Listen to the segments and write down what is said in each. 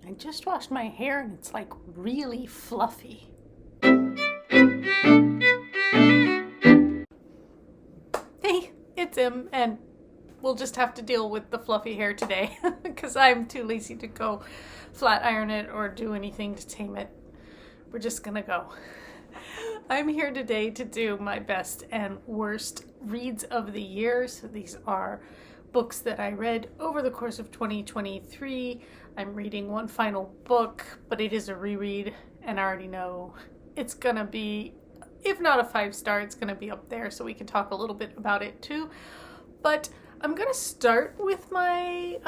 I just washed my hair and it's like really fluffy. Hey, it's Em, and we'll just have to deal with the fluffy hair today because I'm too lazy to go flat iron it or do anything to tame it. We're just gonna go. I'm here today to do my best and worst reads of the year. So these are books that I read over the course of 2023. I'm reading one final book, but it is a reread, and I already know it's gonna be, if not a 5-star, it's gonna be up there, so we can talk a little bit about it too. But I'm gonna start with my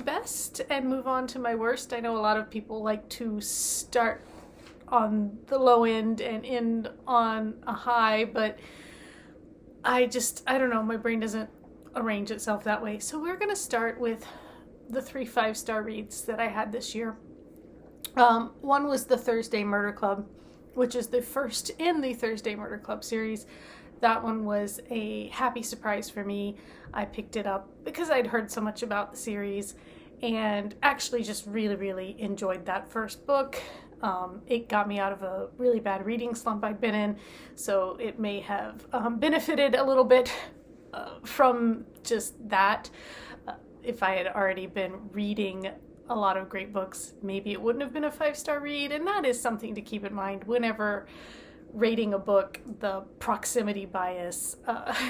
best and move on to my worst. I know a lot of people like to start on the low end and end on a high, but I don't know, my brain doesn't arrange itself that way. So we're going to start with the 3 5-star reads that I had this year. One was the Thursday Murder Club, which is the first in the Thursday Murder Club series. That one was a happy surprise for me. I picked it up because I'd heard so much about the series and actually just really, really enjoyed that first book. It got me out of a really bad reading slump I'd been in, so it may have benefited a little bit from just that. If I had already been reading a lot of great books, maybe it wouldn't have been a 5-star read, and that is something to keep in mind whenever rating a book. The proximity bias,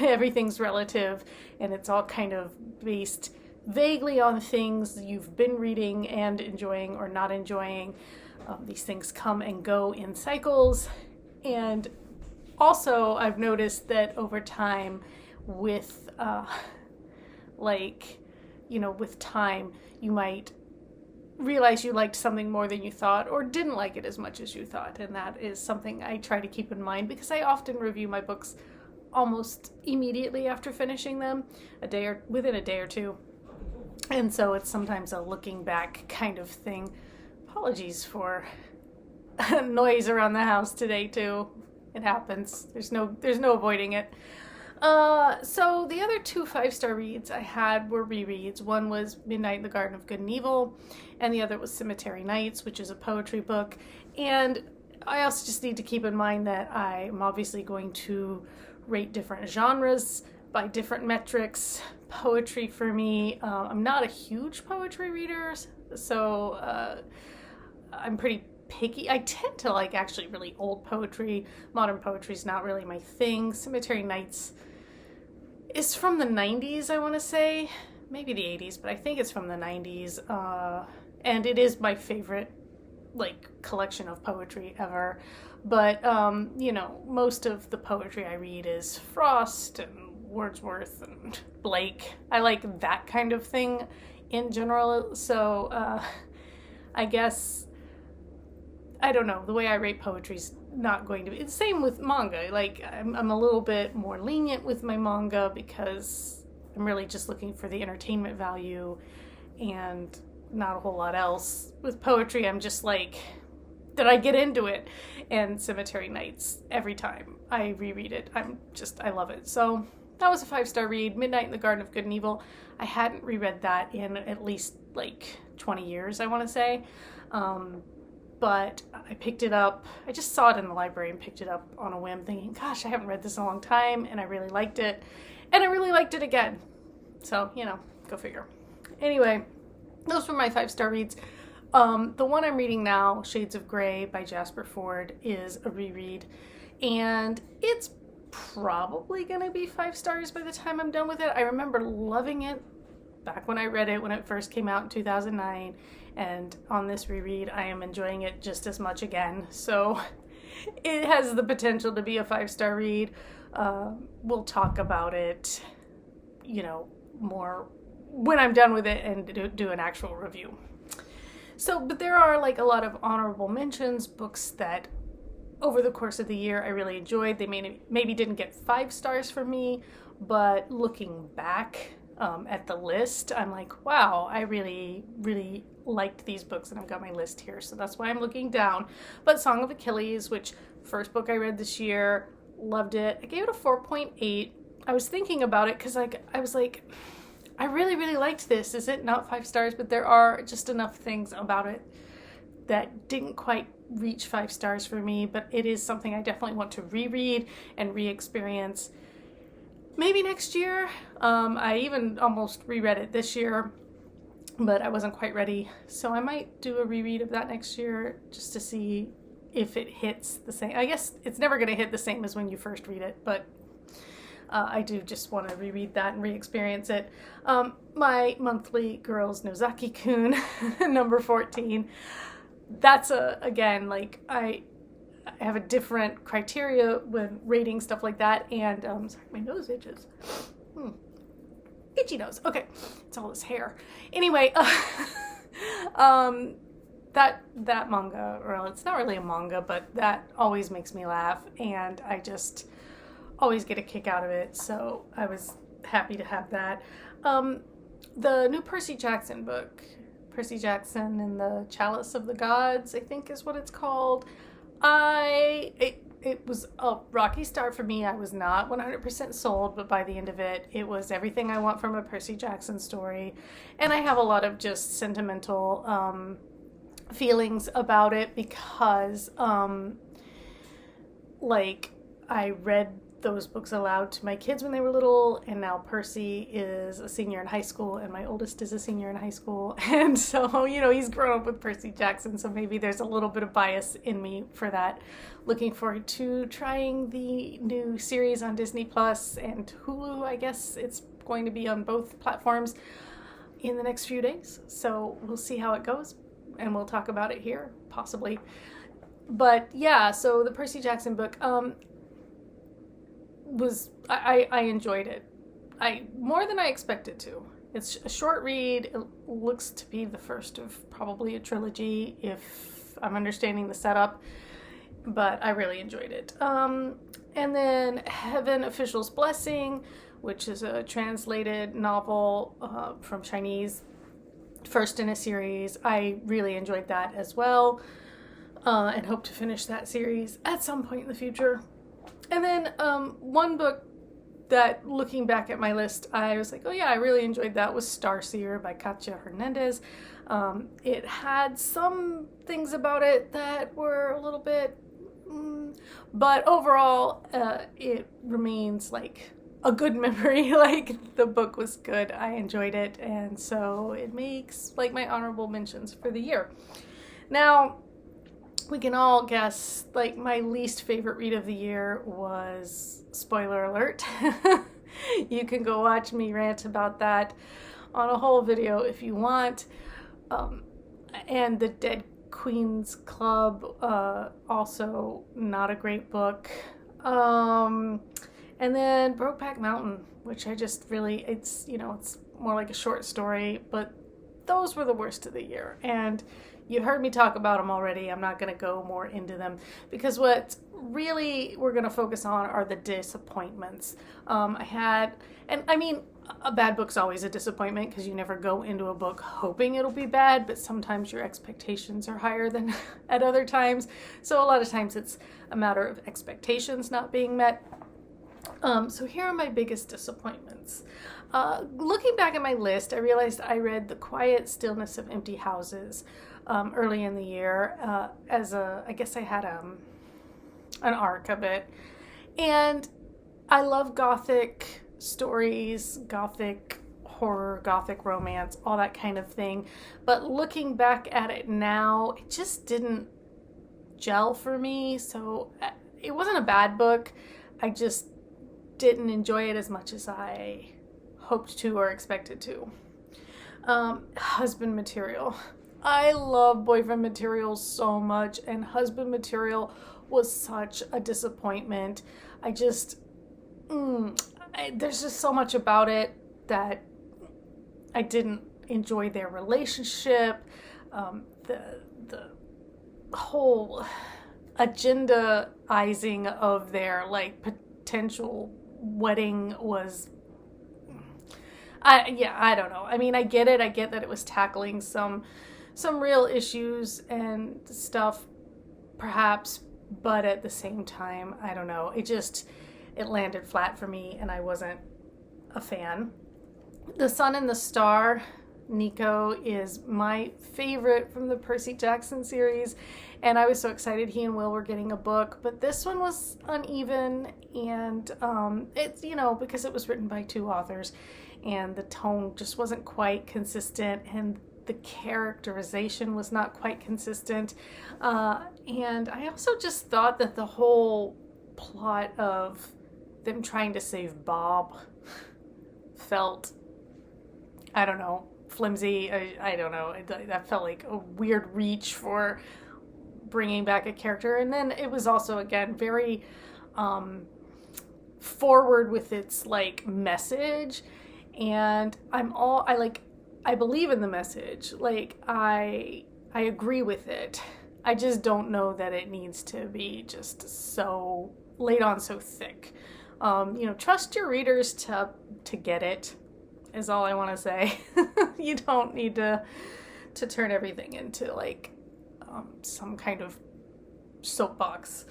everything's relative, and it's all kind of based vaguely on things you've been reading and enjoying or not enjoying. These things come and go in cycles, and also I've noticed that over time with with time you might realize you liked something more than you thought or didn't like it as much as you thought, and that is something I try to keep in mind because I often review my books almost immediately after finishing them, within a day or two, and so it's sometimes a looking back kind of thing. Apologies for noise around the house today too. It happens. There's no avoiding it. So the other 2 5-star reads I had were rereads. One was Midnight in the Garden of Good and Evil, and the other was Cemetery Nights, which is a poetry book. And I also just need to keep in mind that I'm obviously going to rate different genres by different metrics. Poetry for me, I'm not a huge poetry reader, so I'm pretty picky. I tend to like actually really old poetry. Modern poetry is not really my thing. Cemetery Nights is from the 90s, I want to say. Maybe the 80s, but I think it's from the 90s. And it is my favorite collection of poetry ever. But, most of the poetry I read is Frost and Wordsworth and Blake. I like that kind of thing in general. So I guess, I don't know, the way I rate poetry is not going to be the same with manga. I'm a little bit more lenient with my manga because I'm really just looking for the entertainment value and not a whole lot else. With poetry, I'm just like, did I get into it? And Cemetery Nights, every time I reread it, I love it. So that was a 5-star read. Midnight in the Garden of Good and Evil. I hadn't reread that in at least 20 years, I want to say. But I picked it up. I just saw it in the library and picked it up on a whim thinking, gosh, I haven't read this in a long time, and I really liked it. And I really liked it again. So, go figure. Anyway, those were my 5-star reads. The one I'm reading now, Shades of Grey by Jasper Fforde, is a reread. And it's probably going to be 5 stars by the time I'm done with it. I remember loving it back when I read it when it first came out in 2009, and on this reread I am enjoying it just as much again, so it has the potential to be a 5-star read. We'll talk about it more when I'm done with it and do an actual review. But there are a lot of honorable mentions, books that over the course of the year I really enjoyed. They maybe didn't get 5 stars for me, but looking back at the list, I'm like, wow, I really, really liked these books, and I've got my list here, so that's why I'm looking down. But Song of Achilles, which first book I read this year, loved it. I gave it a 4.8. I was thinking about it because I was like, I really, really liked this. Is it not 5 stars? But there are just enough things about it that didn't quite reach 5 stars for me, but it is something I definitely want to reread and re-experience. Maybe next year. I even almost reread it this year, but I wasn't quite ready. So I might do a reread of that next year just to see if it hits the same. I guess it's never going to hit the same as when you first read it, but I do just want to reread that and re-experience it. My monthly Girls Nozaki-kun, number 14. That's again, like I have a different criteria when rating stuff like that. And sorry, my nose itches. Itchy nose. Okay, it's all this hair. Anyway, that manga, well, it's not really a manga, but that always makes me laugh, and I just always get a kick out of it. So I was happy to have that. The new Percy Jackson book, Percy Jackson and the Chalice of the Gods, I think is what it's called. It was a rocky start for me. I was not 100% sold, but by the end of it, it was everything I want from a Percy Jackson story. And I have a lot of just sentimental feelings about it because, like, I read those books aloud to my kids when they were little, and now Percy is a senior in high school, and my oldest is a senior in high school, and so, you know, he's grown up with Percy Jackson, so maybe there's a little bit of bias in me for that. Looking forward to trying the new series on Disney Plus and Hulu. I guess it's going to be on both platforms in the next few days, so we'll see how it goes, and we'll talk about it here, possibly. But yeah, so the Percy Jackson book, I enjoyed it. More than I expected to. It's a short read. It looks to be the first of probably a trilogy, if I'm understanding the setup, but I really enjoyed it. And then Heaven Official's Blessing, which is a translated novel from Chinese, first in a series. I really enjoyed that as well, and hope to finish that series at some point in the future. And then one book that, looking back at my list, I was like, oh yeah, I really enjoyed that, was Starseer by Katja Hernandez. It had some things about it that were a little bit, but overall, it remains like a good memory. Like, the book was good, I enjoyed it, and so it makes like my honorable mentions for the year. Now, we can all guess, like, my least favorite read of the year was, spoiler alert, you can go watch me rant about that on a whole video if you want, and The Dead Queen's Club, also not a great book, and then Brokeback Mountain, which I just really, it's, you know, it's more like a short story, but those were the worst of the year, and you heard me talk about them already. I'm not going to go more into them because what really we're going to focus on are the disappointments. And I mean, a bad book's always a disappointment because you never go into a book hoping it'll be bad, but sometimes your expectations are higher than at other times. So a lot of times it's a matter of expectations not being met. So here are my biggest disappointments. Looking back at my list, I realized I read The Quiet Stillness of Empty Houses early in the year I guess I had an arc of it. And I love gothic stories, gothic horror, gothic romance, all that kind of thing. But looking back at it now, it just didn't gel for me. So it wasn't a bad book. I just didn't enjoy it as much as I hoped to or expected to. Husband Material. I love Boyfriend Material so much, and Husband Material was such a disappointment. I just, there's just so much about it that I didn't enjoy their relationship. The whole agendaizing of their, like, potential wedding was, I don't know. I mean, I get it. I get that it was tackling some real issues and stuff, perhaps, but at the same time, I don't know. It landed flat for me, and I wasn't a fan. The Sun and the Star, Nico, is my favorite from the Percy Jackson series, and I was so excited he and Will were getting a book, but this one was uneven, and it's, because it was written by two authors, and the tone just wasn't quite consistent, and the characterization was not quite consistent, and I also just thought that the whole plot of them trying to save Bob felt, I don't know, flimsy. I don't know. That felt like a weird reach for bringing back a character. And then it was also, again, very forward with its like message. And I believe in the message. Like I agree with it. I just don't know that it needs to be just so laid on so thick. Trust your readers to get it, is all I want to say. You don't need to turn everything into like some kind of soapbox.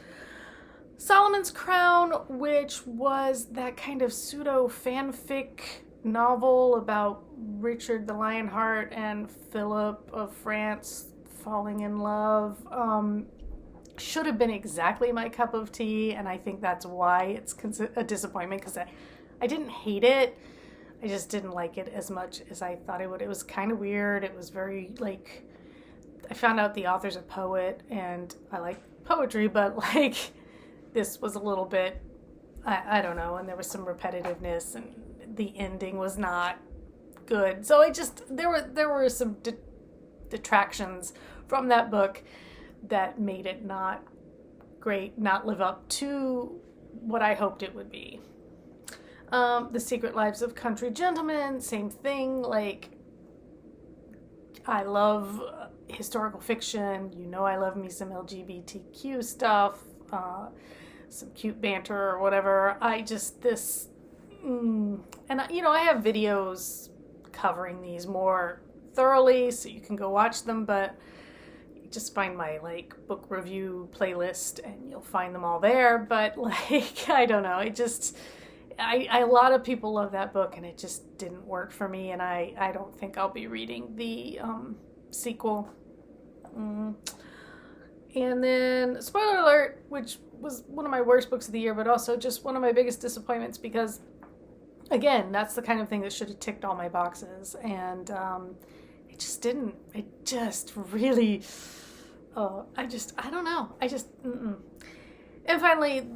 Solomon's Crown, which was that kind of pseudo fanfic novel about Richard the Lionheart and Philip of France falling in love, should have been exactly my cup of tea, and I think that's why it's a disappointment, because I didn't hate it. I just didn't like it as much as I thought I would. It was kind of weird. It was very, like, I found out the author's a poet, and I like poetry, but, like, this was a little bit, I don't know, and there was some repetitiveness, and the ending was not good. So there were some detractions from that book that made it not great, not live up to what I hoped it would be. The Secret Lives of Country Gentlemen, same thing. Like, I love historical fiction. I love me some LGBTQ stuff, some cute banter or whatever. I have videos covering these more thoroughly, so you can go watch them, but just find my like book review playlist and you'll find them all there. But like, I don't know, a lot of people love that book, and it just didn't work for me, and I don't think I'll be reading the sequel. And then, spoiler alert, which was one of my worst books of the year, but also just one of my biggest disappointments, because again, that's the kind of thing that should have ticked all my boxes, and it just didn't. It just really, I don't know. And finally,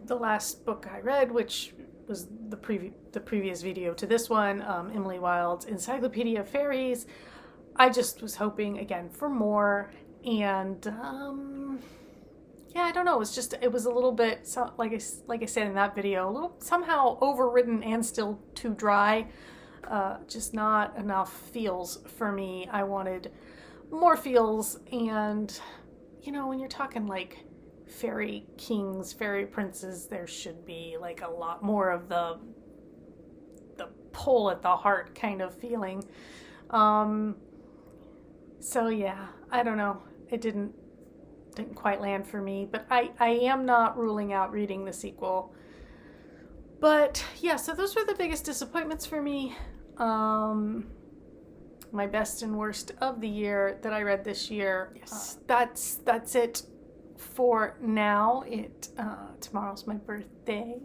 the last book I read, which was the previous video to this one, Emily Wilde's Encyclopedia of Fairies. I just was hoping, again, for more, and I don't know. It was a little bit, like I said in that video, a little somehow overwritten and still too dry. Just not enough feels for me. I wanted more feels, and when you're talking like fairy kings, fairy princes, there should be like a lot more of the pull at the heart kind of feeling. So yeah, I don't know. It didn't quite land for me, but I am not ruling out reading the sequel. But yeah, so those were the biggest disappointments for me. My best and worst of the year that I read this year. Yes, that's it for now. Tomorrow's my birthday,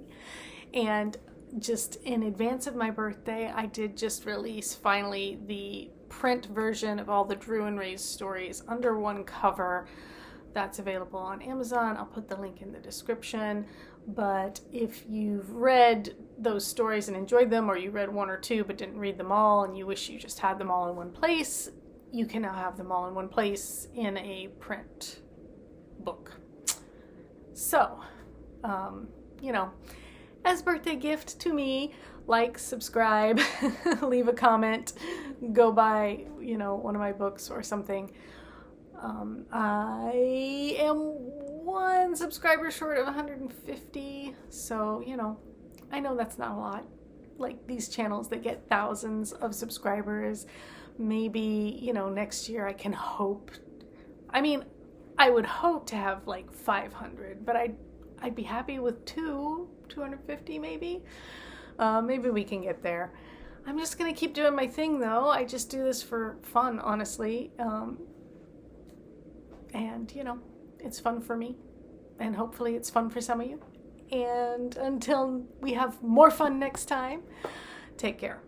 and just in advance of my birthday, I did just release finally the print version of all the Drew and Ray's stories under one cover. That's available on Amazon. I'll put the link in the description. But if you've read those stories and enjoyed them, or you read one or two but didn't read them all and you wish you just had them all in one place, you can now have them all in one place in a print book. So, as birthday gift to me, like, subscribe, leave a comment, go buy, one of my books or something. I am one subscriber short of 150, so, I know that's not a lot. Like these channels that get thousands of subscribers, maybe, next year I can hope. I would hope to have like 500, but I'd be happy with 250 maybe. Maybe we can get there. I'm just going to keep doing my thing, though. I just do this for fun, honestly. And, it's fun for me. And hopefully it's fun for some of you. And until we have more fun next time, take care.